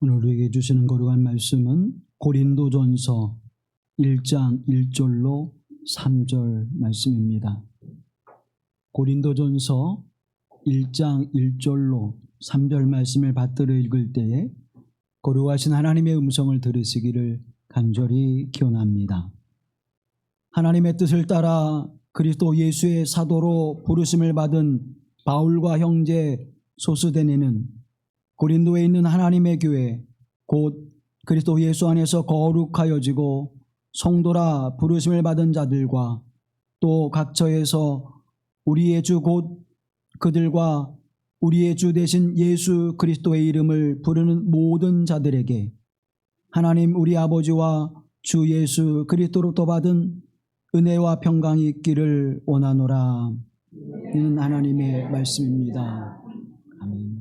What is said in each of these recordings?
오늘 우리에게 주시는 거룩한 말씀은 고린도전서 1장 1절로 3절 말씀입니다. 고린도전서 1장 1절로 3절 말씀을 받들어 읽을 때에 거룩하신 하나님의 음성을 들으시기를 간절히 기원합니다. 하나님의 뜻을 따라 그리스도 예수의 사도로 부르심을 받은 바울과 형제 소스데네는 고린도에 있는 하나님의 교회 곧 그리스도 예수 안에서 거룩하여지고 성도라 부르심을 받은 자들과 또 각처에서 우리의 주 곧 그들과 우리의 주 되신 예수 그리스도의 이름을 부르는 모든 자들에게 하나님 우리 아버지와 주 예수 그리스도로부터 받은 은혜와 평강이 있기를 원하노라. 이는 하나님의 말씀입니다. 아멘.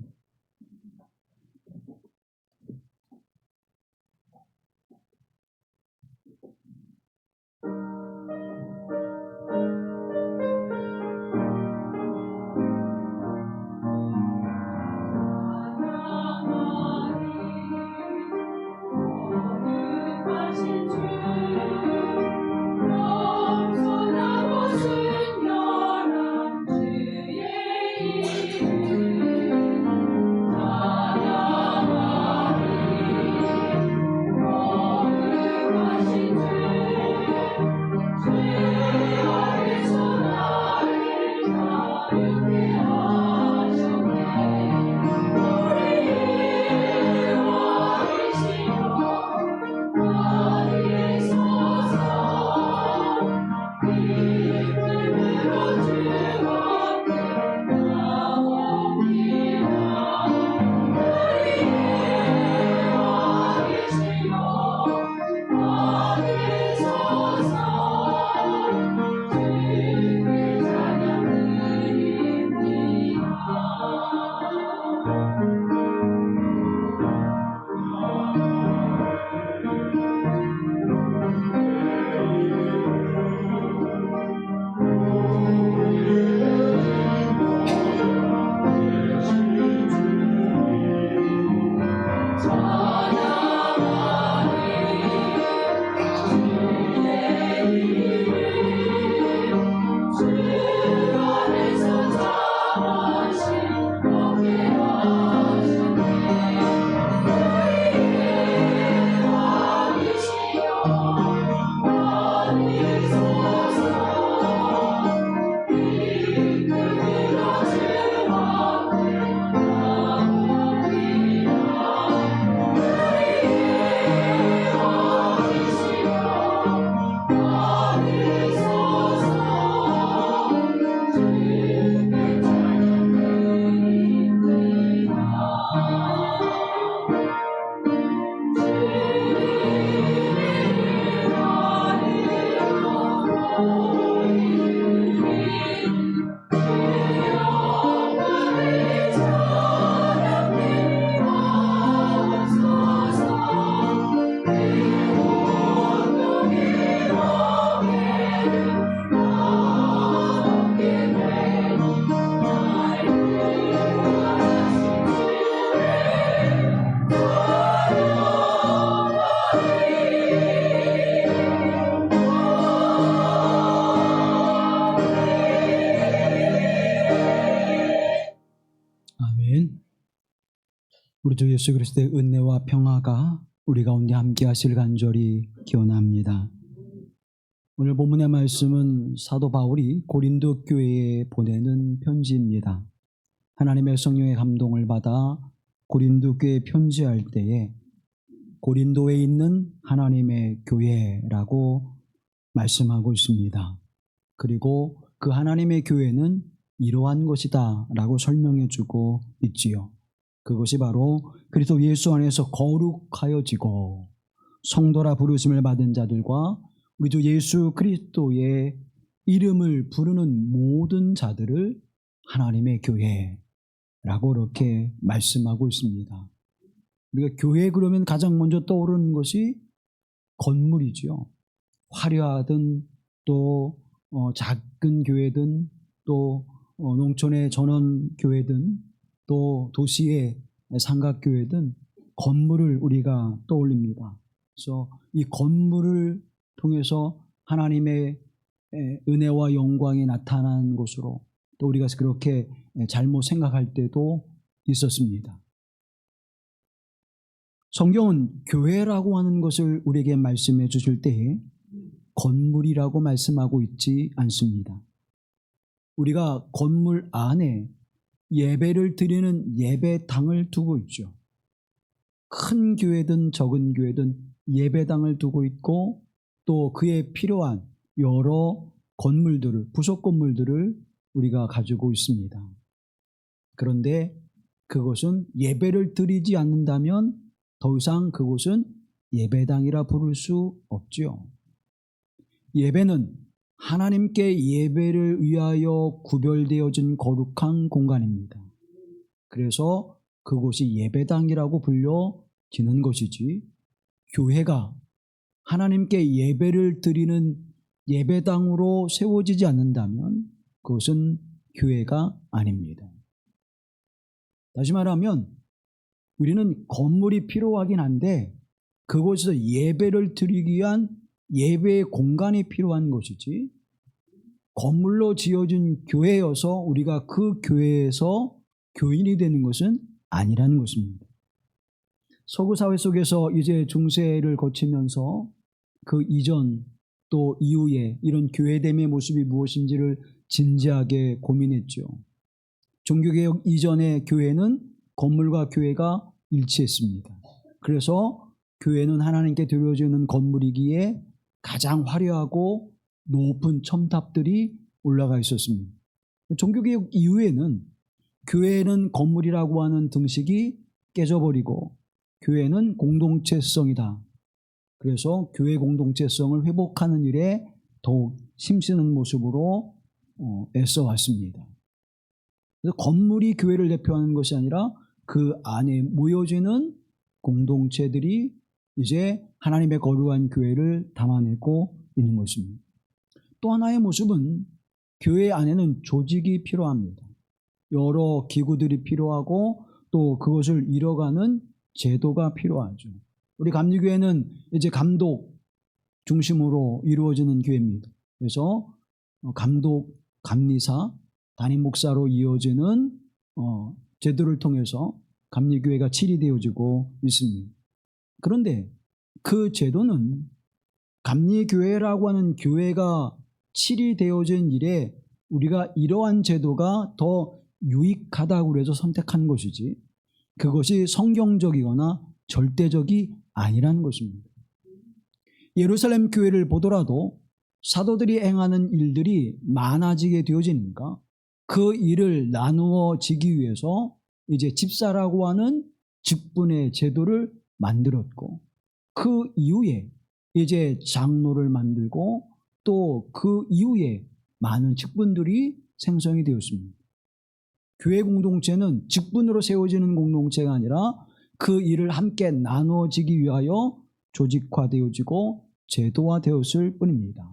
우리 주 예수 그리스도의 은혜와 평화가 우리 가운데 함께 하실 간절히 기원합니다. 오늘 본문의 말씀은 사도 바울이 고린도 교회에 보내는 편지입니다. 하나님의 성령의 감동을 받아 고린도 교회에 편지할 때에 고린도에 있는 하나님의 교회라고 말씀하고 있습니다. 그리고 그 하나님의 교회는 이러한 것이다 라고 설명해 주고 있지요. 그것이 바로 그리스도 예수 안에서 거룩하여지고 성도라 부르심을 받은 자들과 우리 주 예수 그리스도의 이름을 부르는 모든 자들을 하나님의 교회라고 이렇게 말씀하고 있습니다. 우리가 교회 그러면 가장 먼저 떠오르는 것이 건물이죠. 화려하든 또 작은 교회든 또 농촌의 전원교회든 또 도시의 삼각교회든 건물을 우리가 떠올립니다. 그래서 이 건물을 통해서 하나님의 은혜와 영광이 나타난 곳으로 또 우리가 그렇게 잘못 생각할 때도 있었습니다. 성경은 교회라고 하는 것을 우리에게 말씀해 주실 때에 건물이라고 말씀하고 있지 않습니다. 우리가 건물 안에 예배를 드리는 예배당을 두고 있죠. 큰 교회든 적은 교회든 예배당을 두고 있고 또 그에 필요한 여러 건물들을, 부속 건물들을 우리가 가지고 있습니다. 그런데 그것은 예배를 드리지 않는다면 더 이상 그곳은 예배당이라 부를 수 없지요. 예배는 하나님께 예배를 위하여 구별되어진 거룩한 공간입니다. 그래서 그곳이 예배당이라고 불려지는 것이지, 교회가 하나님께 예배를 드리는 예배당으로 세워지지 않는다면 그것은 교회가 아닙니다. 다시 말하면 우리는 건물이 필요하긴 한데 그곳에서 예배를 드리기 위한 예배의 공간이 필요한 것이지, 건물로 지어진 교회여서 우리가 그 교회에서 교인이 되는 것은 아니라는 것입니다. 서구 사회 속에서 이제 중세를 거치면서 그 이전 또 이후에 이런 교회됨의 모습이 무엇인지를 진지하게 고민했죠. 종교개혁 이전의 교회는 건물과 교회가 일치했습니다. 그래서 교회는 하나님께 드려지는 건물이기에 가장 화려하고 높은 첨탑들이 올라가 있었습니다. 종교개혁 이후에는 교회는 건물이라고 하는 등식이 깨져버리고 교회는 공동체성이다. 그래서 교회 공동체성을 회복하는 일에 더욱 힘쓰는 모습으로 애써왔습니다. 그래서 건물이 교회를 대표하는 것이 아니라 그 안에 모여지는 공동체들이 이제 하나님의 거룩한 교회를 담아내고 있는 것입니다. 또 하나의 모습은 교회 안에는 조직이 필요합니다. 여러 기구들이 필요하고 또 그것을 이뤄가는 제도가 필요하죠. 우리 감리교회는 이제 감독 중심으로 이루어지는 교회입니다. 그래서 감독, 감리사, 담임 목사로 이어지는 제도를 통해서 감리교회가 치리되어지고 있습니다. 그런데 그 제도는 감리교회라고 하는 교회가 치리되어진 일에 우리가 이러한 제도가 더 유익하다고 해서 선택한 것이지, 그것이 성경적이거나 절대적이 아니라는 것입니다. 예루살렘 교회를 보더라도 사도들이 행하는 일들이 많아지게 되어지니까 그 일을 나누어지기 위해서 이제 집사라고 하는 직분의 제도를 만들었고, 그 이후에 이제 장로를 만들고 또 그 이후에 많은 직분들이 생성이 되었습니다. 교회 공동체는 직분으로 세워지는 공동체가 아니라 그 일을 함께 나누어지기 위하여 조직화되어지고 제도화되었을 뿐입니다.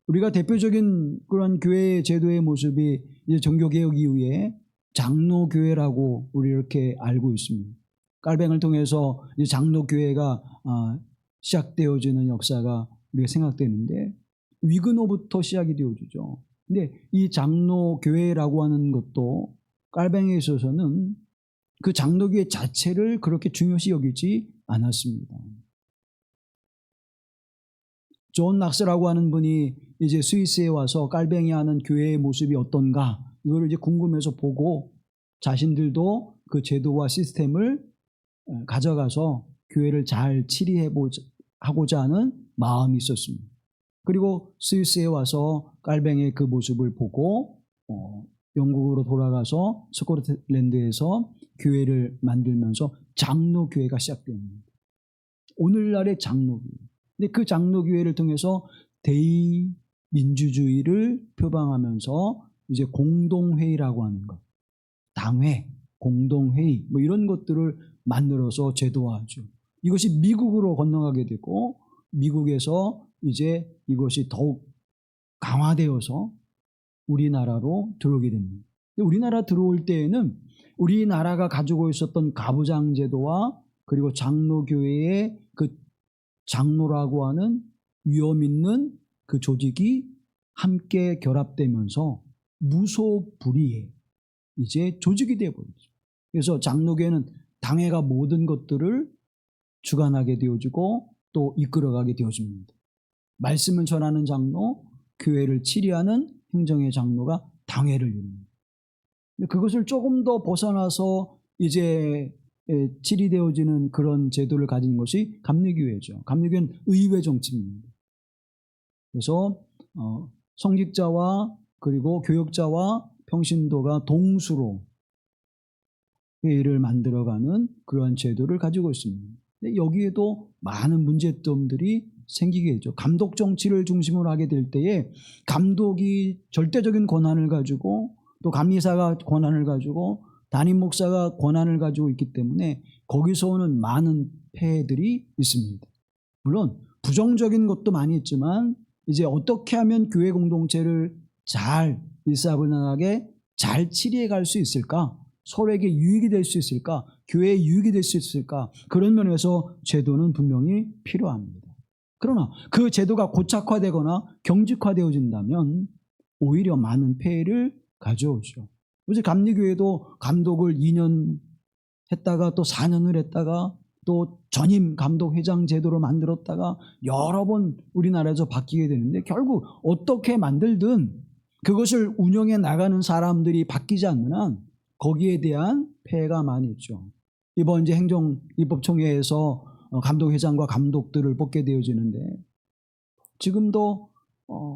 우리가 대표적인 그런 교회의 제도의 모습이 이제 종교개혁 이후에 장로교회라고 우리 이렇게 알고 있습니다. 깔뱅을 통해서 이제 장로교회가 시작되어지는 역사가 우리가 생각되는데 위그노부터 시작이 되어지죠. 근데 이 장로교회라고 하는 것도 깔뱅에 있어서는 그 장로교회 자체를 그렇게 중요시 여기지 않았습니다. 존 낙스라고 하는 분이 이제 스위스에 와서 깔뱅이 하는 교회의 모습이 어떤가 이걸 이제 궁금해서 보고 자신들도 그 제도와 시스템을 가져가서 교회를 잘 치리하고자 하는 마음이 있었습니다. 그리고 스위스에 와서 깔뱅의 그 모습을 보고 영국으로 돌아가서 스코틀랜드에서 교회를 만들면서 장로교회가 시작됩니다. 오늘날의 장로교회. 근데 그 장로교회를 통해서 대의민주주의를 표방하면서 이제 공동회의라고 하는 것, 당회, 공동회의 뭐 이런 것들을 만들어서 제도화하죠. 이것이 미국으로 건너가게 되고 미국에서 이제 이것이 더욱 강화되어서 우리나라로 들어오게 됩니다. 우리나라 들어올 때에는 우리나라가 가지고 있었던 가부장 제도와 그리고 장로교회의 그 장로라고 하는 위험 있는 그 조직이 함께 결합되면서 무소불위의 이제 조직이 되어버렸죠. 그래서 장로교회는 당회가 모든 것들을 주관하게 되어지고 또 이끌어가게 되어집니다. 말씀을 전하는 장로, 교회를 치리하는 행정의 장로가 당회를 이룹니다. 그것을 조금 더 벗어나서 이제 치리되어지는 그런 제도를 가진 것이 감리교회죠. 감리교회는 의회 정치입니다. 그래서 성직자와 그리고 교역자와 평신도가 동수로 회의를 만들어가는 그러한 제도를 가지고 있습니다. 근데 여기에도 많은 문제점들이 생기게 되죠. 감독 정치를 중심으로 하게 될 때에 감독이 절대적인 권한을 가지고 또 감리사가 권한을 가지고 담임 목사가 권한을 가지고 있기 때문에 거기서 오는 많은 폐해들이 있습니다. 물론 부정적인 것도 많이 있지만 이제 어떻게 하면 교회 공동체를 잘 일사분란하게 잘 치리해 갈 수 있을까? 서로에게 유익이 될 수 있을까? 교회에 유익이 될 수 있을까? 그런 면에서 제도는 분명히 필요합니다. 그러나 그 제도가 고착화되거나 경직화되어진다면 오히려 많은 폐해를 가져오죠. 어제 감리교회도 감독을 2년 했다가 또 4년을 했다가 또 전임 감독 회장 제도로 만들었다가 여러 번 우리나라에서 바뀌게 되는데 결국 어떻게 만들든 그것을 운영해 나가는 사람들이 바뀌지 않는 한 거기에 대한 폐해가 많이 있죠. 이번 이제 행정입법총회에서 감독회장과 감독들을 뽑게 되어지는데 지금도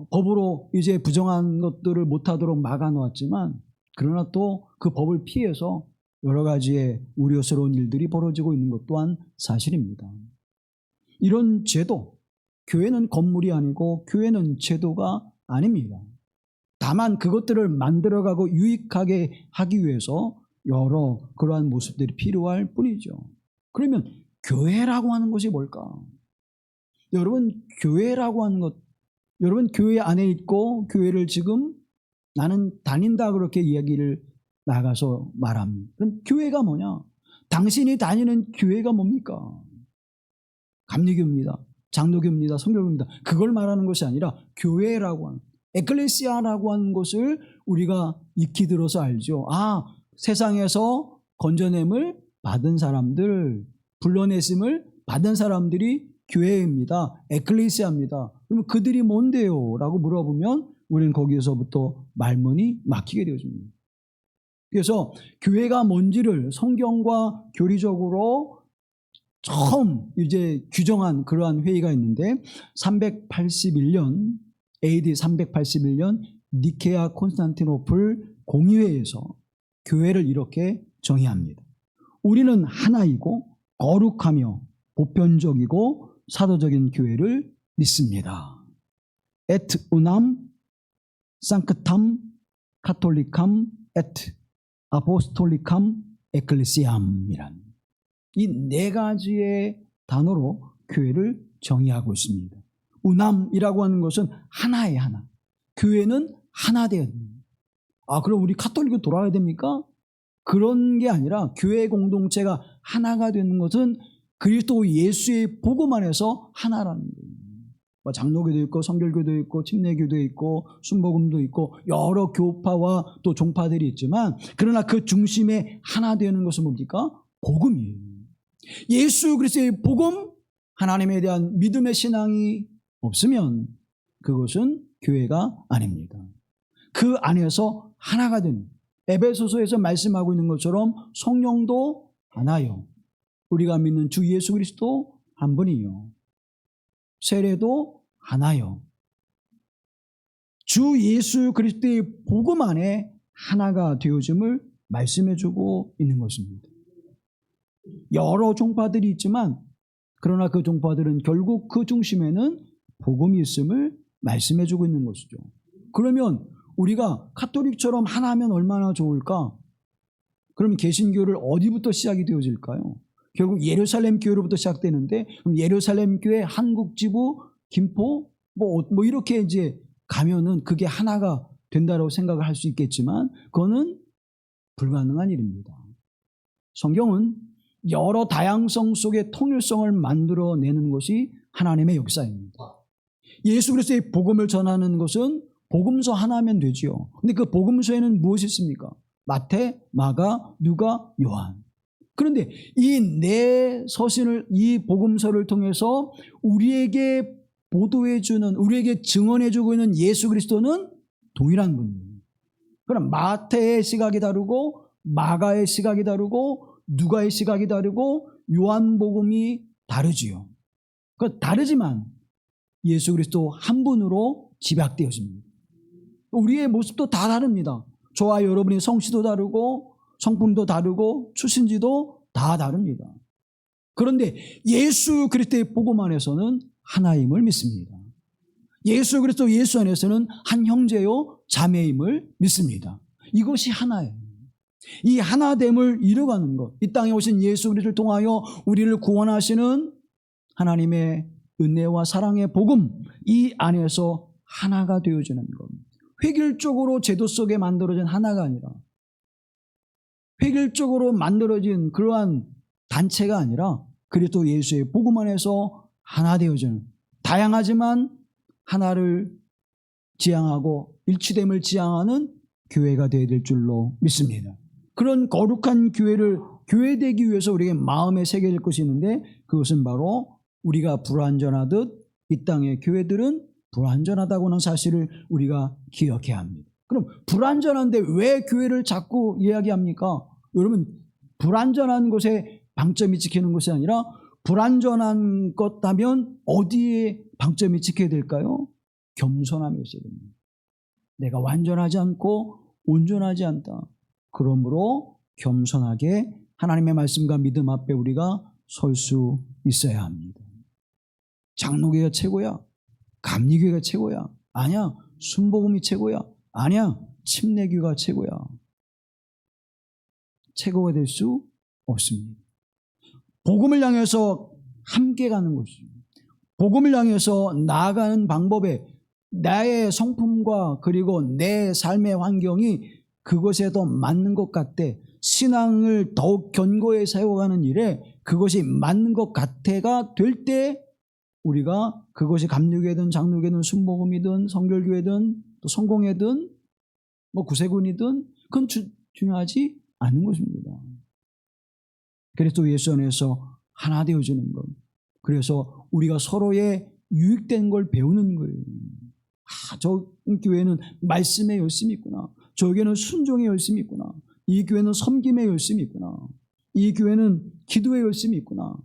법으로 이제 부정한 것들을 못하도록 막아놓았지만 그러나 또 그 법을 피해서 여러 가지의 우려스러운 일들이 벌어지고 있는 것 또한 사실입니다. 이런 제도, 교회는 건물이 아니고 교회는 제도가 아닙니다. 다만 그것들을 만들어가고 유익하게 하기 위해서 여러 그러한 모습들이 필요할 뿐이죠. 그러면 교회라고 하는 것이 뭘까? 여러분, 교회라고 하는 것, 여러분 교회 안에 있고 교회를 지금 나는 다닌다 그렇게 이야기를 나가서 말합니다. 그럼 교회가 뭐냐? 당신이 다니는 교회가 뭡니까? 감리교입니다. 장로교입니다. 성결교입니다. 그걸 말하는 것이 아니라 교회라고 하는 에클레시아라고 하는 것을 우리가 익히 들어서 알죠. 아, 세상에서 건져냄을 받은 사람들, 불러내심을 받은 사람들이 교회입니다. 에클레시아입니다. 그러면 그들이 뭔데요? 라고 물어보면 우리는 거기에서부터 말문이 막히게 되어집니다. 그래서 교회가 뭔지를 성경과 교리적으로 처음 이제 규정한 그러한 회의가 있는데 381년 AD 381년 니케아 콘스탄티노플 공의회에서 교회를 이렇게 정의합니다. 우리는 하나이고 거룩하며 보편적이고 사도적인 교회를 믿습니다. Et unam sanctam catholicam et apostolicam ecclesiam이란 이 네 가지의 단어로 교회를 정의하고 있습니다. 우남이라고 하는 것은 하나의 하나. 교회는 하나 되어야 됩니다. 아, 그럼 우리 카톨릭으로 돌아가야 됩니까? 그런 게 아니라 교회 공동체가 하나가 되는 것은 그리스도 예수의 복음 안에서 하나라는 거예요. 장로교도 있고 성결교도 있고 침례교도 있고 순복음도 있고 여러 교파와 또 종파들이 있지만 그러나 그 중심에 하나 되는 것은 뭡니까? 복음이에요. 예수 그리스도의 복음, 하나님에 대한 믿음의 신앙이 없으면 그것은 교회가 아닙니다. 그 안에서 하나가 된 에베소서에서 말씀하고 있는 것처럼 성령도 하나요. 우리가 믿는 주 예수 그리스도 한 분이요. 세례도 하나요. 주 예수 그리스도의 복음 안에 하나가 되어짐을 말씀해주고 있는 것입니다. 여러 종파들이 있지만 그러나 그 종파들은 결국 그 중심에는 복음이 있음을 말씀해주고 있는 것이죠. 그러면 우리가 카톨릭처럼 하나면 얼마나 좋을까? 그러면 개신교를 어디부터 시작이 되어질까요? 결국 예루살렘 교회로부터 시작되는데 그럼 예루살렘 교회 한국지부 김포 뭐 이렇게 이제 가면은 그게 하나가 된다고 생각을 할 수 있겠지만 그거는 불가능한 일입니다. 성경은 여러 다양성 속의 통일성을 만들어내는 것이 하나님의 역사입니다. 예수 그리스도의 복음을 전하는 것은 복음서 하나면 되지요. 근데 그 복음서에는 무엇이 있습니까? 마태, 마가, 누가, 요한. 그런데 이 네 서신을, 이 복음서를 통해서 우리에게 보도해주는, 우리에게 증언해주고 있는 예수 그리스도는 동일한 분입니다. 그럼 마태의 시각이 다르고, 마가의 시각이 다르고, 누가의 시각이 다르고, 요한복음이 다르지요. 다르지만 예수 그리스도 한 분으로 집약되어집니다. 우리의 모습도 다 다릅니다. 저와 여러분의 성씨도 다르고 성품도 다르고 출신지도 다 다릅니다. 그런데 예수 그리스도의 복음 안에서는 하나임을 믿습니다. 예수 그리스도 예수 안에서는 한 형제요 자매임을 믿습니다. 이것이 하나예요. 이 하나됨을 이루어가는 것, 이 땅에 오신 예수 그리스도를 통하여 우리를 구원하시는 하나님의 은혜와 사랑의 복음, 이 안에서 하나가 되어지는 것. 획일적으로 제도 속에 만들어진 하나가 아니라, 획일적으로 만들어진 그러한 단체가 아니라 그리스도 예수의 복음 안에서 하나 되어지는, 다양하지만 하나를 지향하고 일치됨을 지향하는 교회가 되어야 될 줄로 믿습니다. 그런 거룩한 교회를 교회되기 위해서 우리에게 마음에 새겨질 것이 있는데, 그것은 바로 우리가 불완전하듯 이 땅의 교회들은 불완전하다고 하는 사실을 우리가 기억해야 합니다. 그럼 불완전한데 왜 교회를 자꾸 이야기합니까? 여러분, 불완전한 곳에 방점이 찍히는 것이 아니라 불완전한 것 하면 어디에 방점이 찍혀야 될까요? 겸손함이 있어야 됩니다. 내가 완전하지 않고 온전하지 않다. 그러므로 겸손하게 하나님의 말씀과 믿음 앞에 우리가 설 수 있어야 합니다. 장로교가 최고야? 감리교가 최고야? 아니야. 순복음이 최고야? 아니야. 침례교가 최고야. 최고가 될 수 없습니다. 복음을 향해서 함께 가는 것입니다. 복음을 향해서 나아가는 방법에 나의 성품과 그리고 내 삶의 환경이 그것에 더 맞는 것 같대. 신앙을 더욱 견고히 세워가는 일에 그것이 맞는 것 같아가 될 때 우리가 그것이 감리교회든 장로교회든 순복음이든 성결교회든 또 성공회든 뭐 구세군이든 그건 중요하지 않은 것입니다. 그래서 예수 안에서 하나 되어지는 것. 그래서 우리가 서로의 유익된 걸 배우는 거예요. 저 교회는 말씀에 열심히 있구나. 저 교회는 순종에 열심히 있구나. 이 교회는 섬김에 열심히 있구나. 이 교회는 기도에 열심히 있구나.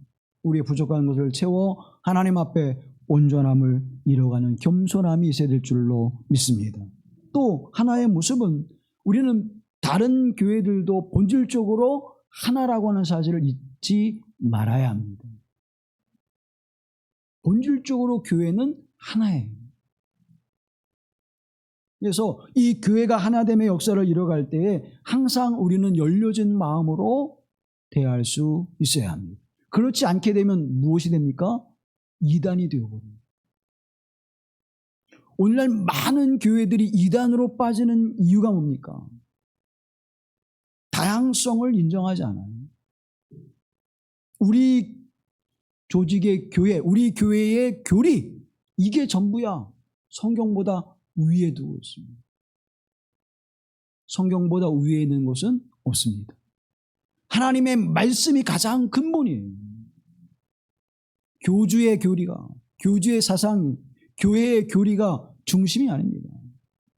우리의 부족한 것을 채워 하나님 앞에 온전함을 이뤄가는 겸손함이 있어야 될 줄로 믿습니다. 또 하나의 모습은 우리는 다른 교회들도 본질적으로 하나라고 하는 사실을 잊지 말아야 합니다. 본질적으로 교회는 하나예요. 그래서 이 교회가 하나됨의 역사를 이뤄갈 때에 항상 우리는 열려진 마음으로 대할 수 있어야 합니다. 그렇지 않게 되면 무엇이 됩니까? 이단이 되어버립니다. 오늘날 많은 교회들이 이단으로 빠지는 이유가 뭡니까? 다양성을 인정하지 않아요. 우리 조직의 교회, 우리 교회의 교리, 이게 전부야. 성경보다 위에 두고 있습니다. 성경보다 위에 있는 것은 없습니다. 하나님의 말씀이 가장 근본이에요. 교주의 교리가, 교주의 사상이, 교회의 교리가 중심이 아닙니다.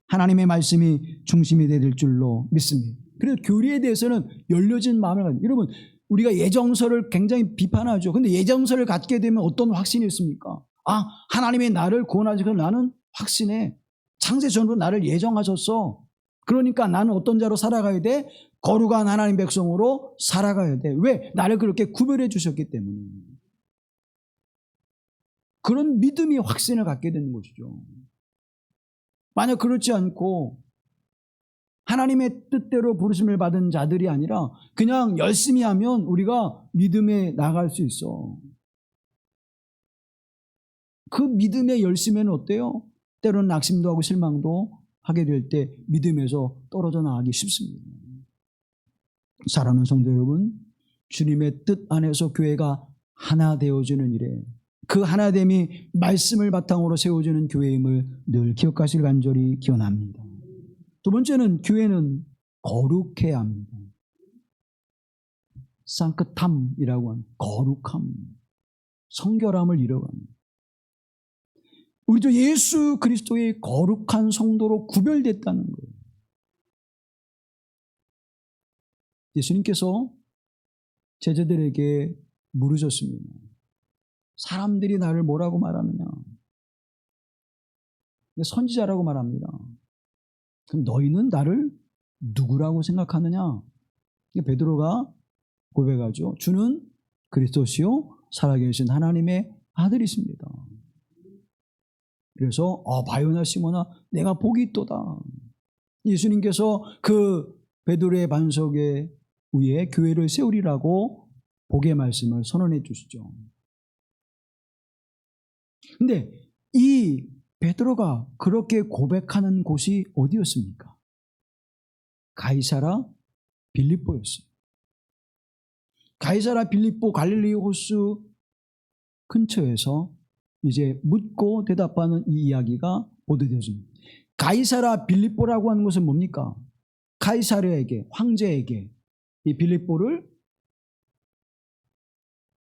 하나님의 말씀이 중심이 될 줄로 믿습니다. 그래서 교리에 대해서는 열려진 마음을 가지고, 여러분, 우리가 예정서를 굉장히 비판하죠. 근데 예정서를 갖게 되면 어떤 확신이 있습니까? 아, 하나님이 나를 구원하지. 그럼 나는 확신해. 창세전으로 나를 예정하셨어. 그러니까 나는 어떤 자로 살아가야 돼? 거룩한 하나님 백성으로 살아가야 돼. 왜? 나를 그렇게 구별해 주셨기 때문에. 그런 믿음이 확신을 갖게 되는 것이죠. 만약 그렇지 않고 하나님의 뜻대로 부르심을 받은 자들이 아니라 그냥 열심히 하면 우리가 믿음에 나갈 수 있어. 그 믿음의 열심에는 어때요? 때로는 낙심도 하고 실망도 하게 될 때 믿음에서 떨어져 나가기 쉽습니다. 사랑하는 성도 여러분, 주님의 뜻 안에서 교회가 하나 되어지는 일에 그 하나됨이 말씀을 바탕으로 세워지는 교회임을 늘 기억하실 간절히 기원합니다. 두 번째는 교회는 거룩해야 합니다. 상크탐이라고 하는 거룩함, 성결함을 이뤄갑니다. 우리 주 예수 그리스도의 거룩한 성도로 구별됐다는 거예요. 예수님께서 제자들에게 물으셨습니다. 사람들이 나를 뭐라고 말하느냐? 선지자라고 말합니다. 그럼 너희는 나를 누구라고 생각하느냐? 베드로가 고백하죠. 주는 그리스도시요 살아계신 하나님의 아들이십니다. 그래서 바요나 시몬아 내가 복이 있도다. 예수님께서 그 베드로의 반석에 위에 교회를 세우리라고 복의 말씀을 선언해 주시죠. 근데 이 베드로가 그렇게 고백하는 곳이 어디였습니까? 가이사라 빌립보였어요. 가이사라 빌립보 갈릴리 호수 근처에서 이제 묻고 대답하는 이 이야기가 보도되어집니다. 가이사라 빌립보라고 하는 것은 뭡니까? 가이사르에게, 황제에게 이 빌립보를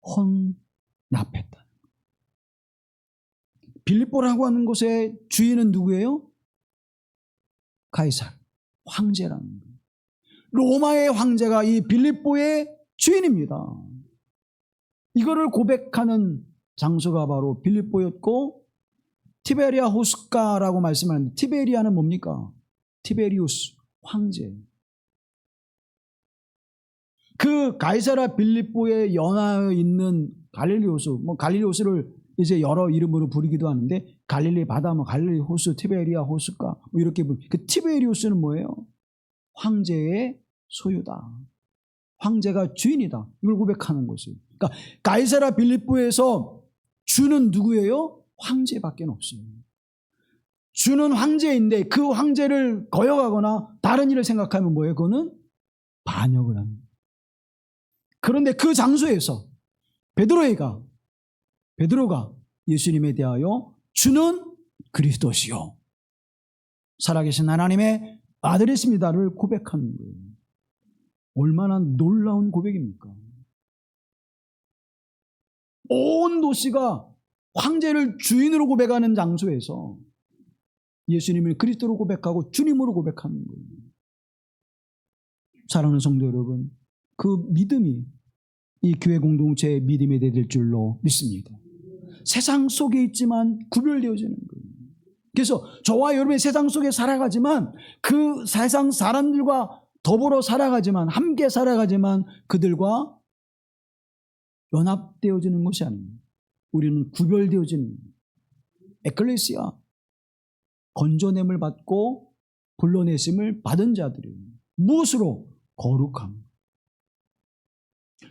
헌납했다. 빌립보라고 하는 곳의 주인은 누구예요? 가이사르, 황제라는 거예요. 로마의 황제가 이 빌립보의 주인입니다. 이거를 고백하는 장소가 바로 빌립보였고 티베리아 호숫가라고 말씀하는데 티베리아는 뭡니까? 티베리우스 황제. 그 가이사라 빌립보에 연하여 있는 갈릴리 호수, 갈릴리 호수를 이제 여러 이름으로 부르기도 하는데 갈릴리 바다, 갈릴리 호수, 티베리아 호숫가 이렇게 그 티베리우스는 뭐예요? 황제의 소유다. 황제가 주인이다. 이걸 고백하는 것이에요. 그러니까 가이사라 빌립보에서 주는 누구예요? 황제밖에 없어요. 주는 황제인데 그 황제를 거역하거나 다른 일을 생각하면 뭐예요? 그거는 반역을 합니다. 그런데 그 장소에서 베드로가 예수님에 대하여 주는 그리스도시요 살아계신 하나님의 아들이십니다를 고백하는 거예요. 얼마나 놀라운 고백입니까? 온 도시가 황제를 주인으로 고백하는 장소에서 예수님을 그리스도로 고백하고 주님으로 고백하는 거예요. 사랑하는 성도 여러분, 그 믿음이 이 교회 공동체의 믿음이 될 줄로 믿습니다. 세상 속에 있지만 구별되어지는 거예요. 그래서 저와 여러분이 세상 속에 살아가지만 그 세상 사람들과 더불어 살아가지만 함께 살아가지만 그들과 연합되어지는 것이 아닙니다. 우리는 구별되어지는 에클레시아 건져냄을 받고 불러내심을 받은 자들이에요. 무엇으로? 거룩함.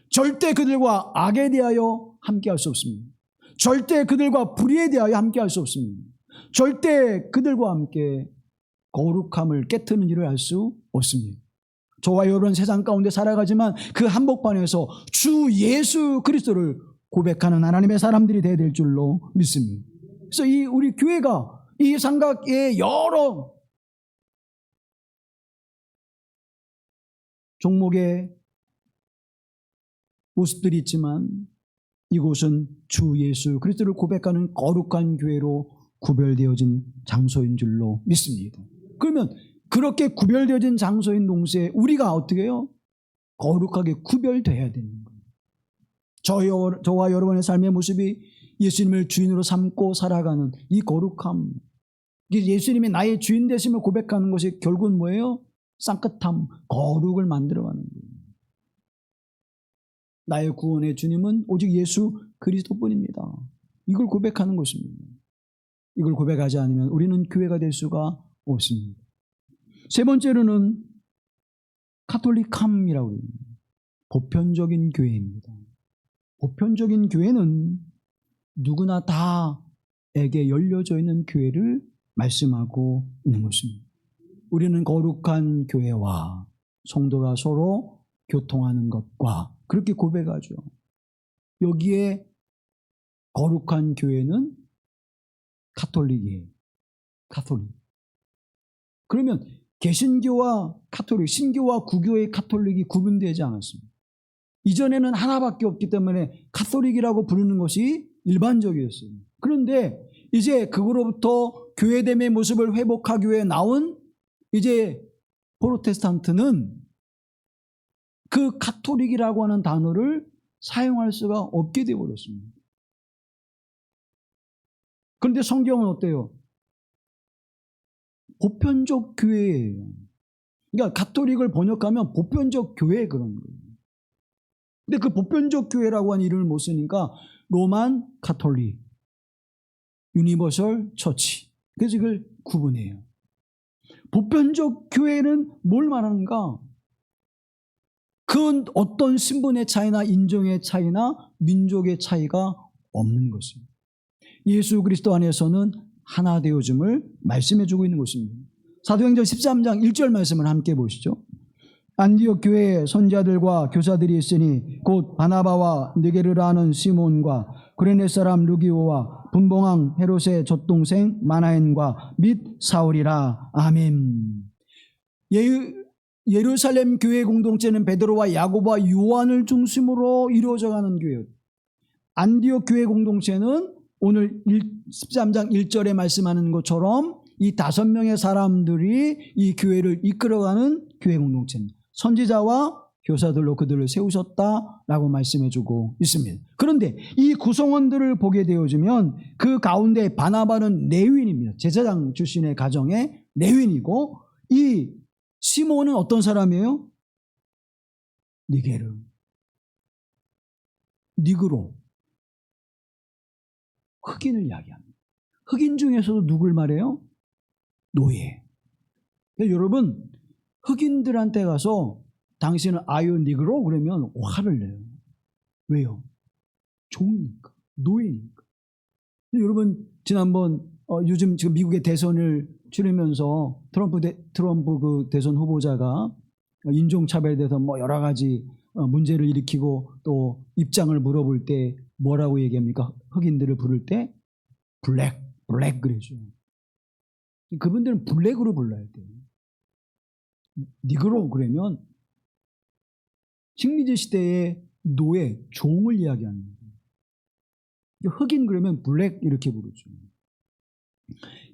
절대 그들과 악에 대하여 함께할 수 없습니다. 절대 그들과 불의에 대하여 함께할 수 없습니다. 절대 그들과 함께 거룩함을 깨트는 일을 할 수 없습니다. 저와 여러분 세상 가운데 살아가지만 그 한복판에서 주 예수 그리스도를 고백하는 하나님의 사람들이 되어야 될 줄로 믿습니다. 그래서 이 우리 교회가 이 삼각의 여러 종목의 모습들이 있지만 이곳은 주 예수 그리스도를 고백하는 거룩한 교회로 구별되어진 장소인 줄로 믿습니다. 그러면 그렇게 구별되어진 장소인 동시에 우리가 어떻게 해요? 거룩하게 구별되어야 되는 거예요. 저와 여러분의 삶의 모습이 예수님을 주인으로 삼고 살아가는 이 거룩함, 예수님이 나의 주인 되심을 고백하는 것이 결국은 뭐예요? 쌍긋함, 거룩을 만들어가는 거예요. 나의 구원의 주님은 오직 예수 그리스도뿐입니다. 이걸 고백하는 것입니다. 이걸 고백하지 않으면 우리는 교회가 될 수가 없습니다. 세 번째로는 카톨릭함이라고 합니다. 보편적인 교회입니다. 보편적인 교회는 누구나 다에게 열려져 있는 교회를 말씀하고 있는 것입니다. 우리는 거룩한 교회와 성도가 서로 교통하는 것과 그렇게 고백하죠. 여기에 거룩한 교회는 가톨릭이에요. 가톨릭. 그러면 개신교와 가톨릭, 신교와 구교의 가톨릭이 구분되지 않았습니다. 이전에는 하나밖에 없기 때문에 가톨릭이라고 부르는 것이 일반적이었어요. 그런데 이제 그거로부터 교회됨의 모습을 회복하기 위해 나온 이제 프로테스탄트는 그 가톨릭이라고 하는 단어를 사용할 수가 없게 되어버렸습니다. 그런데 성경은 어때요? 보편적 교회예요. 그러니까 가톨릭을 번역하면 보편적 교회 그런 거예요. 근데 그 보편적 교회라고 하는 이름을 못 쓰니까 로만 가톨릭, 유니버설 처치. 그래서 이걸 구분해요. 보편적 교회는 뭘 말하는가? 그 어떤 신분의 차이나 인종의 차이나 민족의 차이가 없는 것입니다. 예수 그리스도 안에서는 하나 되어줌을 말씀해 주고 있는 것입니다. 사도행전 13장 1절 말씀을 함께 보시죠. 안디옥 교회에 선지자들과 교사들이 있으니 곧 바나바와 느게르라 하는 시몬과 구레네 사람 루기오와 분봉왕 헤롯의 젖동생 마나엔과 및 사울이라. 아멘. 예루살렘 교회 공동체는 베드로와 야고보와 요한을 중심으로 이루어져가는 교회예요. 안디옥 교회 공동체는 오늘 13장 1절에 말씀하는 것처럼 이 5명의 사람들이 이 교회를 이끌어가는 교회 공동체입니다. 선지자와 교사들로 그들을 세우셨다라고 말씀해주고 있습니다. 그런데 이 구성원들을 보게 되어지면 그 가운데 바나바는 레위인입니다. 제사장 출신의 가정의 레위인이고, 이 시몬은 어떤 사람이에요? 니게르, 니그로, 흑인을 이야기합니다. 흑인 중에서도 누굴 말해요? 노예. 여러분, 흑인들한테 가서 당신은 아유 니그로 그러면 화를 내요. 왜요? 종이니까, 노예니까. 여러분, 지난번 요즘 지금 미국의 대선을 치르면서 트럼프 그 대선 후보자가 인종차별에 대해서 뭐 여러 가지 문제를 일으키고 또 입장을 물어볼 때 뭐라고 얘기합니까? 흑인들을 부를 때 블랙 그러죠. 그분들은 블랙으로 불러야 돼요. 니그로 그러면 식민지 시대의 노예, 종을 이야기하는 거예요. 흑인 그러면 블랙 이렇게 부르죠.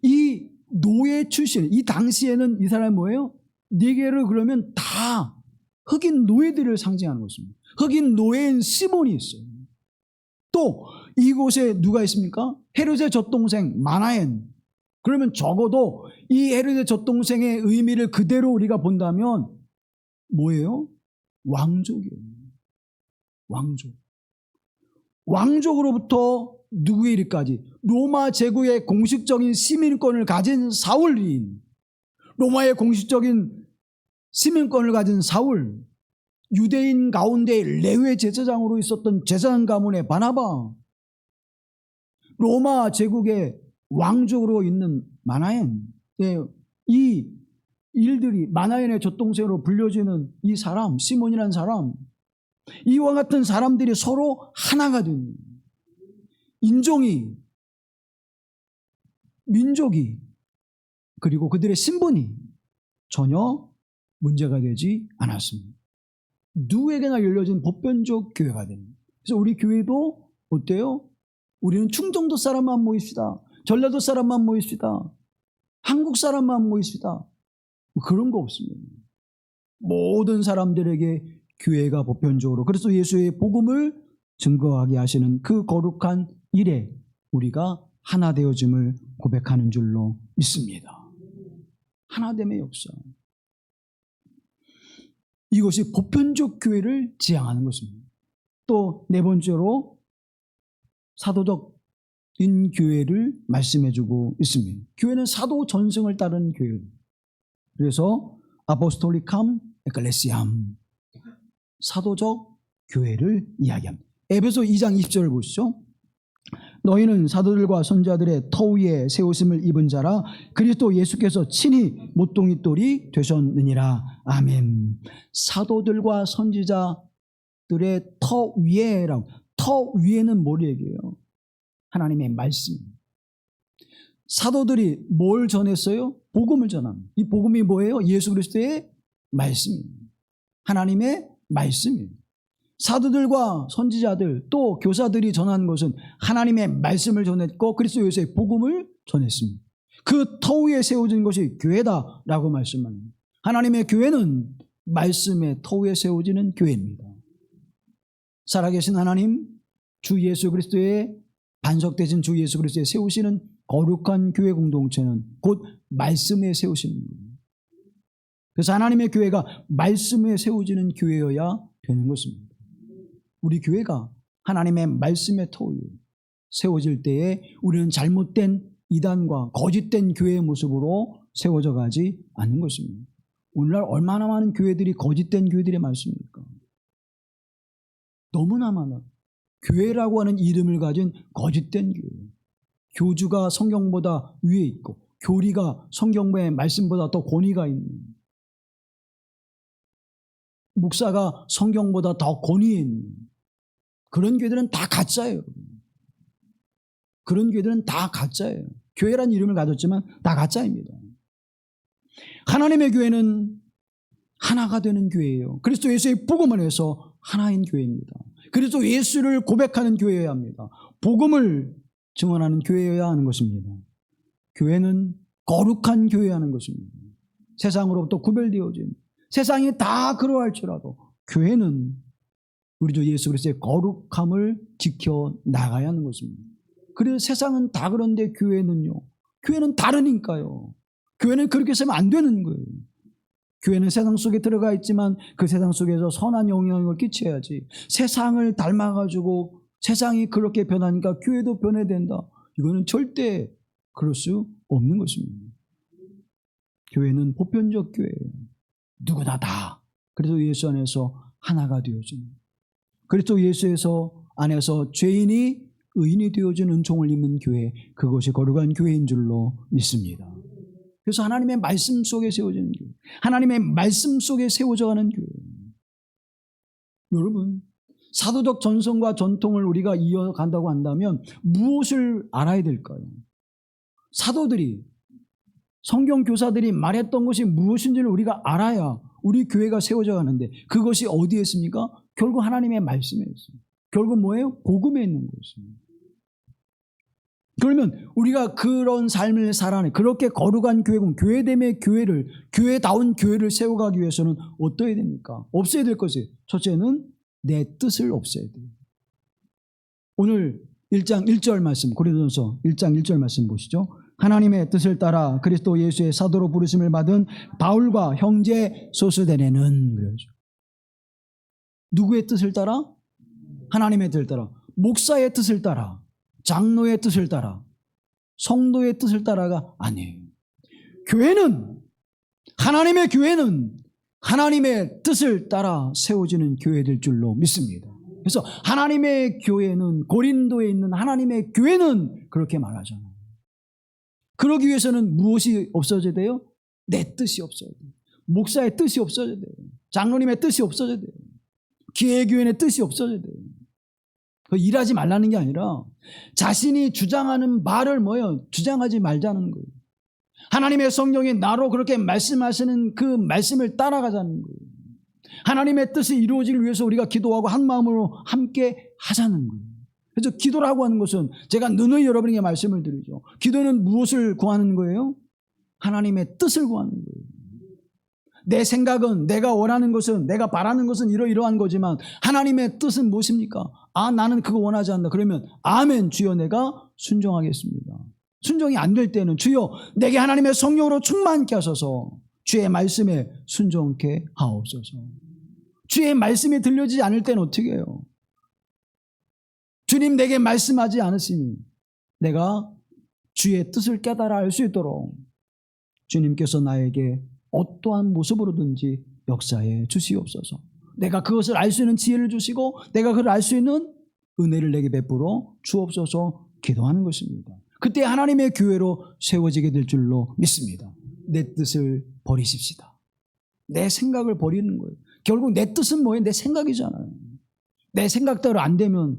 이 노예 출신, 이 당시에는 이 사람이 뭐예요? 니게르 그러면 다 흑인 노예들을 상징하는 것입니다. 흑인 노예인 시몬이 있어요. 또 이곳에 누가 있습니까? 헤롯의 젖동생 마나엔. 그러면 적어도 이 헤롯의 젖동생의 의미를 그대로 우리가 본다면 뭐예요? 왕족이에요. 왕족. 왕족으로부터 누구에게까지? 로마 제국의 공식적인 시민권을 가진 사울인, 로마의 공식적인 시민권을 가진 사울, 유대인 가운데 레위 제사장으로 있었던 제사장 가문의 바나바, 로마 제국의 왕족으로 있는 마나엔, 이 일들이 마나엔의 젖동생으로 불려지는 이 사람, 시몬이라는 사람, 이와 같은 사람들이 서로 하나가 됩니다. 인종이, 민족이, 그리고 그들의 신분이 전혀 문제가 되지 않았습니다. 누구에게나 열려진 보편적 교회가 됩니다. 그래서 우리 교회도 어때요? 우리는 충청도 사람만 모입시다. 전라도 사람만 모입시다. 한국 사람만 모입시다. 뭐 그런 거 없습니다. 모든 사람들에게 교회가 보편적으로, 그래서 예수의 복음을 증거하게 하시는 그 거룩한 일에 우리가 하나 되어짐을 고백하는 줄로 믿습니다. 하나됨의 역사. 이것이 보편적 교회를 지향하는 것입니다. 또 네 번째로 사도적인 교회를 말씀해주고 있습니다. 교회는 사도 전승을 따르는 교회입니다. 그래서 아포스톨리캄 에클레시암, 사도적 교회를 이야기합니다. 에베소 2장 20절을 보시죠. 너희는 사도들과 선지자들의 터 위에 세우심을 입은 자라 그리스도 예수께서 친히 모퉁이 돌이 되셨느니라. 아멘. 사도들과 선지자들의 터 위에라고. 터 위에는 뭘 얘기해요? 하나님의 말씀. 사도들이 뭘 전했어요? 복음을 전합니다. 이 복음이 뭐예요? 예수 그리스도의 말씀입니다. 하나님의 말씀입니다. 사도들과 선지자들 또 교사들이 전한 것은 하나님의 말씀을 전했고 그리스도 예수의 복음을 전했습니다. 그 터 위에 세워진 것이 교회다라고 말씀합니다. 하나님의 교회는 말씀의 터 위에 세워지는 교회입니다. 살아계신 하나님, 주 예수 그리스도의 반석되신 주 예수 그리스도의 세우시는 거룩한 교회 공동체는 곧 말씀에 세우시는 거예요. 그래서 하나님의 교회가 말씀에 세워지는 교회여야 되는 것입니다. 우리 교회가 하나님의 말씀의 터 위에 세워질 때에 우리는 잘못된 이단과 거짓된 교회의 모습으로 세워져 가지 않는 것입니다. 오늘날 얼마나 많은 교회들이 거짓된 교회들이 많습니까? 너무나 많아. 교회라고 하는 이름을 가진 거짓된 교회. 교주가 성경보다 위에 있고 교리가 성경의 말씀보다 더 권위가 있는, 목사가 성경보다 더 권위에 있는 그런 교회들은 다 가짜예요. 그런 교회들은 다 가짜예요. 교회란 이름을 가졌지만 다 가짜입니다. 하나님의 교회는 하나가 되는 교회예요. 그리스도 예수의 복음을 해서 하나인 교회입니다. 그리스도 예수를 고백하는 교회여야 합니다. 복음을 증언하는 교회여야 하는 것입니다. 교회는 거룩한 교회여야 하는 것입니다. 세상으로부터 구별되어진, 세상이 다 그러할지라도 교회는 우리 주 예수 그리스도의 거룩함을 지켜나가야 하는 것입니다. 그래서 세상은 다 그런데 교회는요, 교회는 다르니까요. 교회는 그렇게 해서는 안 되는 거예요. 교회는 세상 속에 들어가 있지만 그 세상 속에서 선한 영향을 끼쳐야지, 세상을 닮아가지고 세상이 그렇게 변하니까 교회도 변해야 된다, 이거는 절대 그럴 수 없는 것입니다. 교회는 보편적 교회예요. 누구나 다 그래서 예수 안에서 하나가 되어지는, 그리스도 예수에서 안에서 죄인이 의인이 되어진 은총을 입는 교회, 그것이 거룩한 교회인 줄로 믿습니다. 그래서 하나님의 말씀 속에 세워지는 교회, 하나님의 말씀 속에 세워져가는 교회. 여러분, 사도적 전성과 전통을 우리가 이어간다고 한다면 무엇을 알아야 될까요? 사도들이, 성경 교사들이 말했던 것이 무엇인지를 우리가 알아야 우리 교회가 세워져 가는데, 그것이 어디에 있습니까? 결국 하나님의 말씀에 있습니다. 결국 뭐예요? 복음에 있는 것입니다. 그러면 우리가 그런 삶을 살아내, 그렇게 거룩한 교회군, 교회됨의 교회를, 교회다운 교회를 세워가기 위해서는 어떠해야 됩니까? 없어야 될 것이, 첫째는 내 뜻을 없애야 돼요. 오늘 1장 1절 말씀, 고린도전서 1장 1절 말씀 보시죠. 하나님의 뜻을 따라 그리스도 예수의 사도로 부르심을 받은 바울과 형제 소스데네는, 그러죠. 누구의 뜻을 따라? 하나님의 뜻을 따라. 목사의 뜻을 따라, 장로의 뜻을 따라, 성도의 뜻을 따라가 아니에요. 교회는, 하나님의 교회는 하나님의 뜻을 따라 세워지는 교회될 줄로 믿습니다. 그래서 하나님의 교회는, 고린도에 있는 하나님의 교회는 그렇게 말하잖아요. 그러기 위해서는 무엇이 없어져야 돼요? 내 뜻이 없어야 돼요. 목사의 뜻이 없어져야 돼요. 장로님의 뜻이 없어져야 돼요. 기회교회의 뜻이 없어져야 돼요. 일하지 말라는 게 아니라 자신이 주장하는 말을 뭐예요? 주장하지 말자는 거예요. 하나님의 성령이 나로 그렇게 말씀하시는 그 말씀을 따라가자는 거예요. 하나님의 뜻이 이루어지기 위해서 우리가 기도하고 한 마음으로 함께 하자는 거예요. 그래서 기도라고 하는 것은, 제가 누누이 여러분에게 말씀을 드리죠. 기도는 무엇을 구하는 거예요? 하나님의 뜻을 구하는 거예요. 내 생각은, 내가 원하는 것은, 내가 바라는 것은 이러이러한 거지만 하나님의 뜻은 무엇입니까? 아, 나는 그거 원하지 않는다. 그러면 아멘, 주여 내가 순종하겠습니다. 순종이 안 될 때는 주여 내게 하나님의 성령으로 충만케 하소서, 주의 말씀에 순종케 하옵소서. 주의 말씀이 들려지지 않을 때는 어떻게 해요? 주님 내게 말씀하지 않으시니 내가 주의 뜻을 깨달아 알 수 있도록 주님께서 나에게 어떠한 모습으로든지 역사해 주시옵소서. 내가 그것을 알 수 있는 지혜를 주시고 내가 그걸 알 수 있는 은혜를 내게 베풀어 주옵소서. 기도하는 것입니다. 그때 하나님의 교회로 세워지게 될 줄로 믿습니다. 내 뜻을 버리십시다. 내 생각을 버리는 거예요. 결국 내 뜻은 뭐예요? 내 생각이잖아요. 내 생각대로 안 되면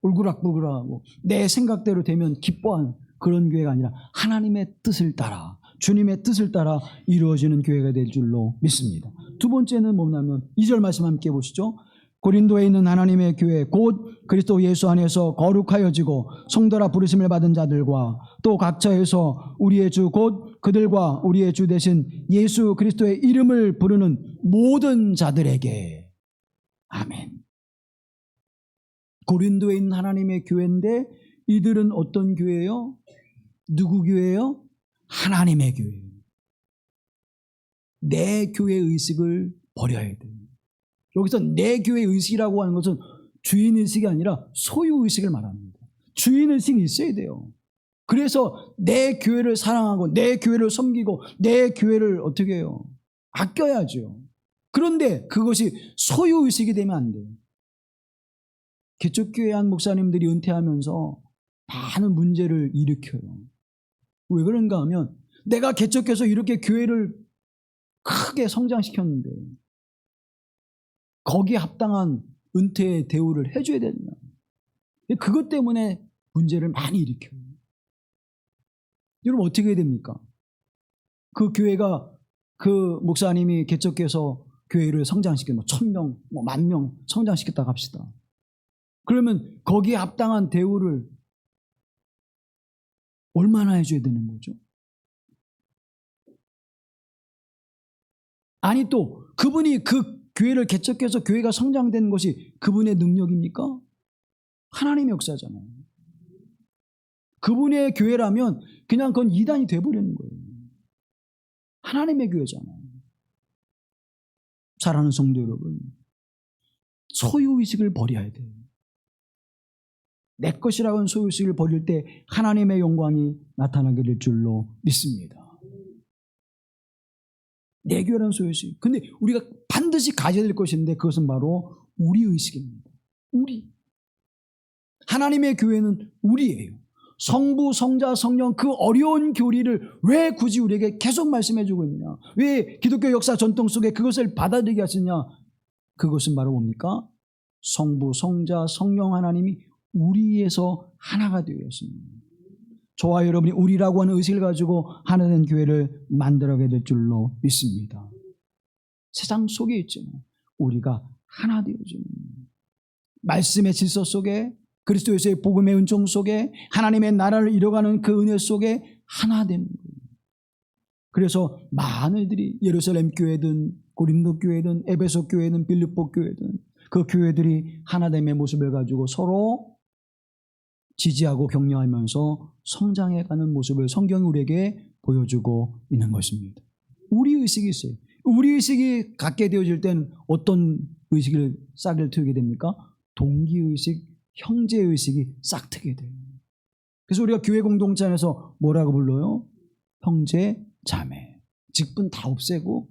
울그락불그락하고 내 생각대로 되면 기뻐하는 그런 교회가 아니라 하나님의 뜻을 따라, 주님의 뜻을 따라 이루어지는 교회가 될 줄로 믿습니다. 두 번째는 뭐냐면 2절 말씀 함께 보시죠. 고린도에 있는 하나님의 교회 곧 그리스도 예수 안에서 거룩하여지고 성도라 부르심을 받은 자들과 또 각처에서 우리의 주 곧 그들과 우리의 주 되신 예수 그리스도의 이름을 부르는 모든 자들에게 아멘. 고린도에 있는 하나님의 교회인데 이들은 어떤 교회예요? 누구 교회예요? 하나님의 교회예요. 내 교회 의식을 버려야 돼요. 여기서 내 교회 의식이라고 하는 것은 주인의식이 아니라 소유의식을 말합니다. 주인의식이 있어야 돼요. 그래서 내 교회를 사랑하고 내 교회를 섬기고 내 교회를 어떻게 해요? 아껴야죠. 그런데 그것이 소유의식이 되면 안 돼요. 개척교회 한 목사님들이 은퇴하면서 많은 문제를 일으켜요. 왜 그런가 하면 내가 개척해서 이렇게 교회를 크게 성장시켰는데 거기에 합당한 은퇴 대우를 해줘야 된다. 그것 때문에 문제를 많이 일으켜요. 여러분 어떻게 해야 됩니까? 그 교회가 그 목사님이 개척해서 교회를 성장시켜 1,000명, 10,000명 성장시켰다고 합시다. 그러면 거기에 합당한 대우를 얼마나 해줘야 되는 거죠? 아니 또 그분이 그 교회를 개척해서 교회가 성장된 것이 그분의 능력입니까? 하나님의 역사잖아요. 그분의 교회라면 그냥 그건 이단이 돼버리는 거예요. 하나님의 교회잖아요. 사랑하는 성도 여러분, 소유의식을 버려야 돼요. 내 것이라고 하는 소유의식을 버릴 때 하나님의 영광이 나타나게 될 줄로 믿습니다. 내 교회라는 소유의식. 근데 우리가 반드시 가져야 될 것인데 그것은 바로 우리 의식입니다. 우리. 하나님의 교회는 우리예요. 성부, 성자, 성령 그 어려운 교리를 왜 굳이 우리에게 계속 말씀해주고 있느냐? 왜 기독교 역사 전통 속에 그것을 받아들이게 하시냐? 그것은 바로 뭡니까? 성부, 성자, 성령 하나님이 우리에서 하나가 되어 있습니다. 저와 여러분이 우리라고 하는 의식을 가지고 하나 된 교회를 만들어가게 될 줄로 믿습니다. 세상 속에 있지만 우리가 하나 되어지는 말씀의 질서 속에 그리스도의 복음의 은총 속에 하나님의 나라를 이뤄가는 그 은혜 속에 하나 되는 거예요. 그래서 많은 이들이 예루살렘 교회든 고린도 교회든 에베소 교회든 빌립보 교회든 그 교회들이 하나됨의 모습을 가지고 서로 지지하고 격려하면서 성장해가는 모습을 성경이 우리에게 보여주고 있는 것입니다. 우리 의식이 있어요. 우리 의식이 갖게 되어질 때는 어떤 의식을 싹을 트게 됩니까? 동기의식, 형제의식이 싹 트게 돼요. 그래서 우리가 교회 공동체 안에서 뭐라고 불러요? 형제, 자매. 직분 다 없애고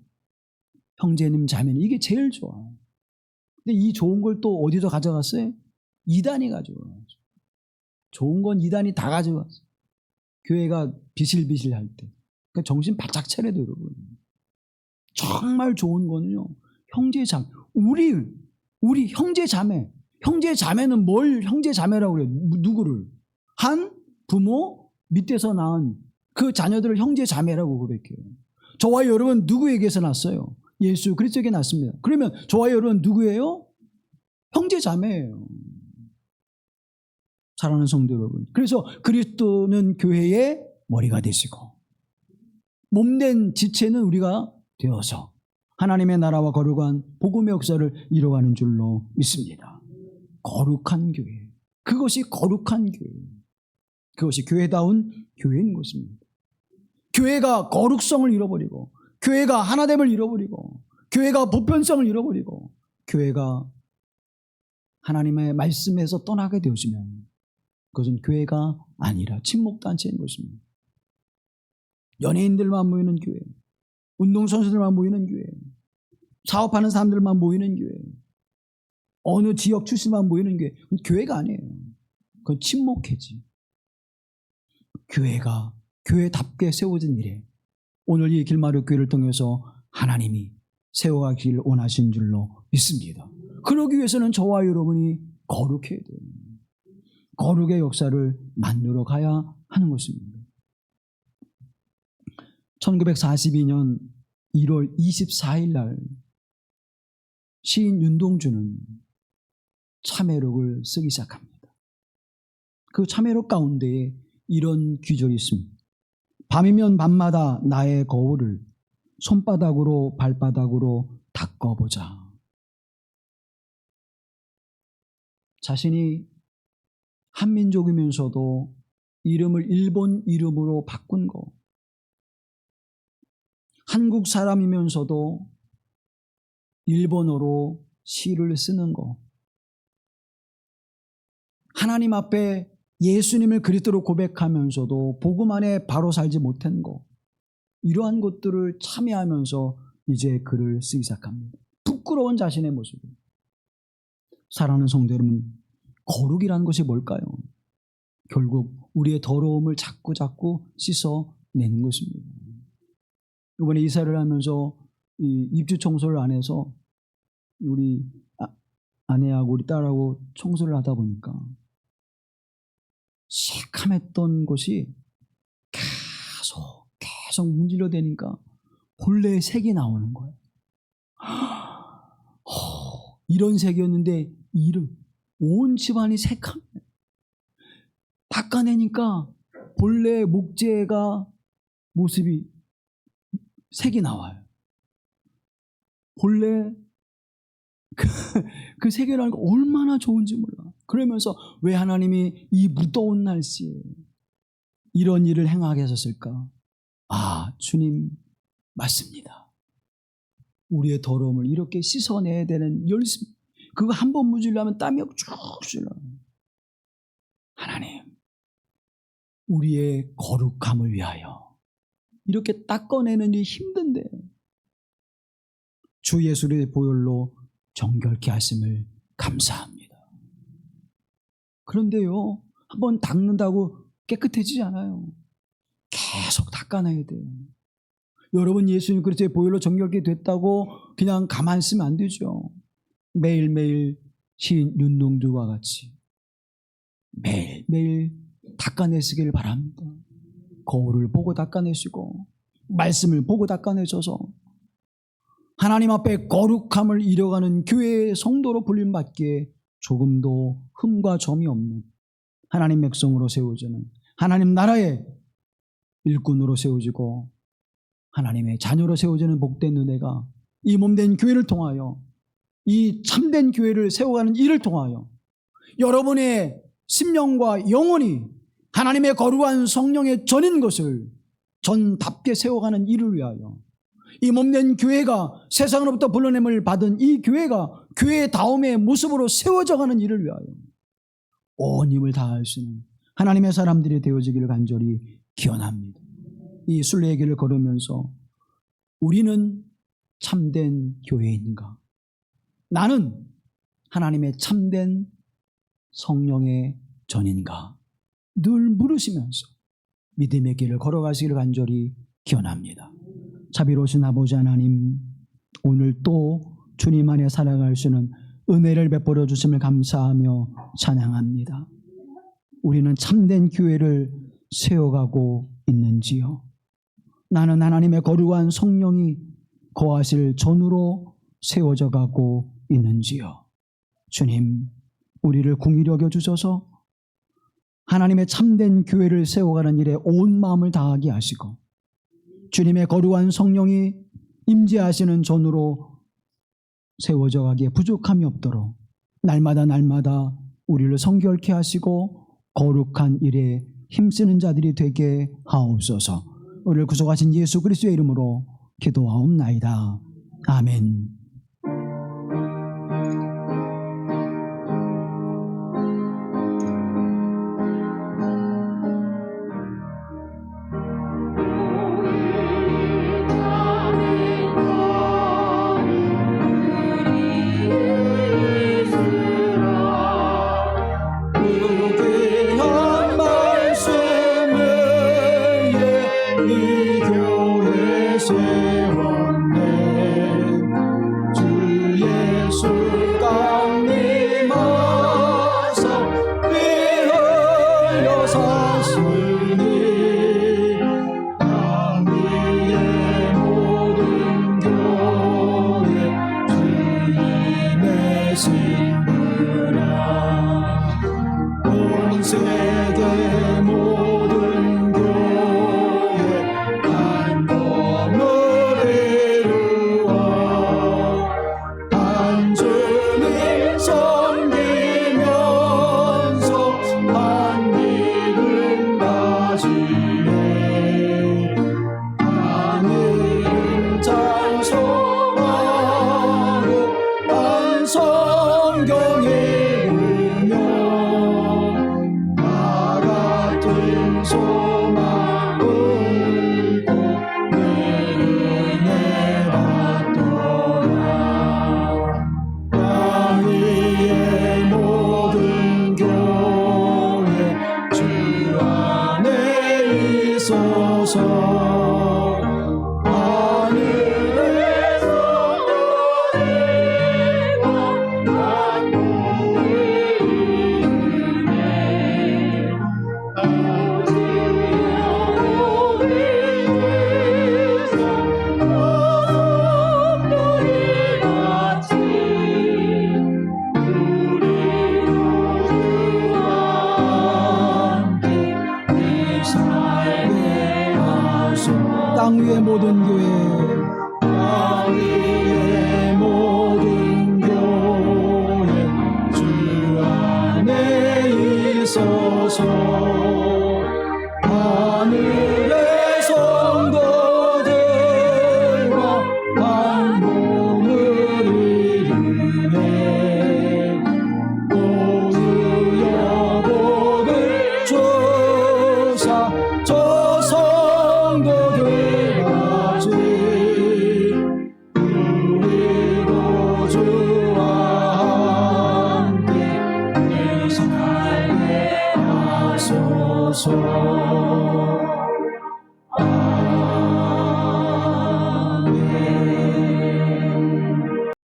형제님, 자매님 이게 제일 좋아. 근데 이 좋은 걸 또 어디서 가져갔어요? 이단이 가져갔어요. 좋은 건 이단이 다 가져갔어요. 교회가 비실비실 할 때. 그러니까 정신 바짝 차려야 돼요, 여러분. 정말 좋은 거는요, 형제 자매. 우리 형제 자매. 형제 자매는 뭘 형제 자매라고 그래요? 누구를? 한 부모 밑에서 낳은 그 자녀들을 형제 자매라고 그랬게요. 저와 여러분 누구에게서 낳았어요? 예수 그리스도에게 낳습니다. 그러면 저와 여러분 누구예요? 형제 자매예요. 사랑하는 성도 여러분. 그래서 그리스도는 교회의 머리가 되시고 몸된 지체는 우리가 되어서 하나님의 나라와 거룩한 복음의 역사를 이루어가는 줄로 믿습니다. 거룩한 교회. 그것이 거룩한 교회. 그것이 교회다운 교회인 것입니다. 교회가 거룩성을 잃어버리고 교회가 하나됨을 잃어버리고 교회가 보편성을 잃어버리고 교회가 하나님의 말씀에서 떠나게 되어지면 그것은 교회가 아니라 침묵단체인 것입니다. 연예인들만 모이는 교회, 운동선수들만 모이는 교회, 사업하는 사람들만 모이는 교회, 어느 지역 출신만 모이는 교회, 그건 교회가 아니에요. 그건 침묵해지. 교회가 교회답게 세워진 일에 오늘 이 길마루 교회를 통해서 하나님이 세워가길 원하신 줄로 믿습니다. 그러기 위해서는 저와 여러분이 거룩해야 돼요. 거룩의 역사를 만들어 가야 하는 것입니다. 1942년 1월 24일 날 시인 윤동주는 참회록을 쓰기 시작합니다. 그 참회록 가운데에 이런 귀절이 있습니다. 밤이면 밤마다 나의 거울을 손바닥으로 발바닥으로 닦아보자. 자신이 한민족이면서도 이름을 일본 이름으로 바꾼 거, 한국 사람이면서도 일본어로 시를 쓰는 거, 하나님 앞에 예수님을 그리스도로 고백하면서도 복음 안에 바로 살지 못한 거, 이러한 것들을 참여하면서 이제 글을 쓰기 시작합니다. 부끄러운 자신의 모습. 사랑하는 성도 여러분, 거룩이라는 것이 뭘까요? 결국 우리의 더러움을 자꾸 씻어내는 것입니다. 이번에 이사를 하면서 이 입주 청소를 안 해서 우리 아내하고 우리 딸하고 청소를 하다 보니까 새카맸던 곳이 계속 문질러 대니까 본래의 색이 나오는 거예요. 이런 색이었는데 온 집안이 새카매. 닦아내니까 본래 목재가 모습이 색이 나와요. 본래 그 색이 나니까 얼마나 좋은지 몰라. 그러면서 왜 하나님이 이 무더운 날씨에 이런 일을 행하게 하셨을까? 주님 맞습니다. 우리의 더러움을 이렇게 씻어내야 되는 열심, 그거 한 번 문질러면 땀이 쭉 질러. 하나님, 우리의 거룩함을 위하여 이렇게 닦아내는 일이 힘든데 주 예수의 보혈로 정결케 하심을 감사합니다. 그런데요, 한번 닦는다고 깨끗해지지 않아요. 계속 닦아내야 돼요. 여러분, 예수님 그리스도의 보혈로 정결케 됐다고 그냥 가만히 있으면 안 되죠. 매일매일 시인 윤동주와 같이 매일매일 닦아내시길 바랍니다. 거울을 보고 닦아내시고 말씀을 보고 닦아내셔서 하나님 앞에 거룩함을 이뤄가는 교회의 성도로 불림받기에 조금도 흠과 점이 없는 하나님 백성으로 세워지는 하나님 나라의 일꾼으로 세워지고 하나님의 자녀로 세워지는 복된 은혜가 이 몸된 교회를 통하여 이 참된 교회를 세워가는 일을 통하여 여러분의 심령과 영혼이 하나님의 거룩한 성령의 전인 것을 전답게 세워가는 일을 위하여 이 몸된 교회가 세상으로부터 불러냄을 받은 이 교회가 교회다움의 모습으로 세워져가는 일을 위하여 온 힘을 다할 수 있는 하나님의 사람들이 되어지기를 간절히 기원합니다. 이 순례의 길을 걸으면서 우리는 참된 교회인가? 나는 하나님의 참된 성령의 전인가? 늘 물으시면서 믿음의 길을 걸어가시기를 간절히 기원합니다. 자비로우신 아버지 하나님, 오늘 또 주님 안에 살아갈 수 있는 은혜를 베풀어 주심을 감사하며 찬양합니다. 우리는 참된 교회를 세워가고 있는지요? 나는 하나님의 거룩한 성령이 거하실 전으로 세워져 가고 있는지요? 주님, 우리를 긍휼히 여겨 주셔서 하나님의 참된 교회를 세워가는 일에 온 마음을 다하게 하시고 주님의 거룩한 성령이 임재하시는 전으로 세워져 가기에 부족함이 없도록 날마다 우리를 성결케 하시고 거룩한 일에 힘쓰는 자들이 되게 하옵소서. 우리를 구속하신 예수 그리스도의 이름으로 기도하옵나이다. 아멘. 그의 위의 모든 교회 땅 위의 모든 교회 주 안에 있어서 하늘의 성도들과 한 몸을 이루네 모두여 복을 주사 저 성도들 같이 우리도 주와 함께 늘 살게 하소서.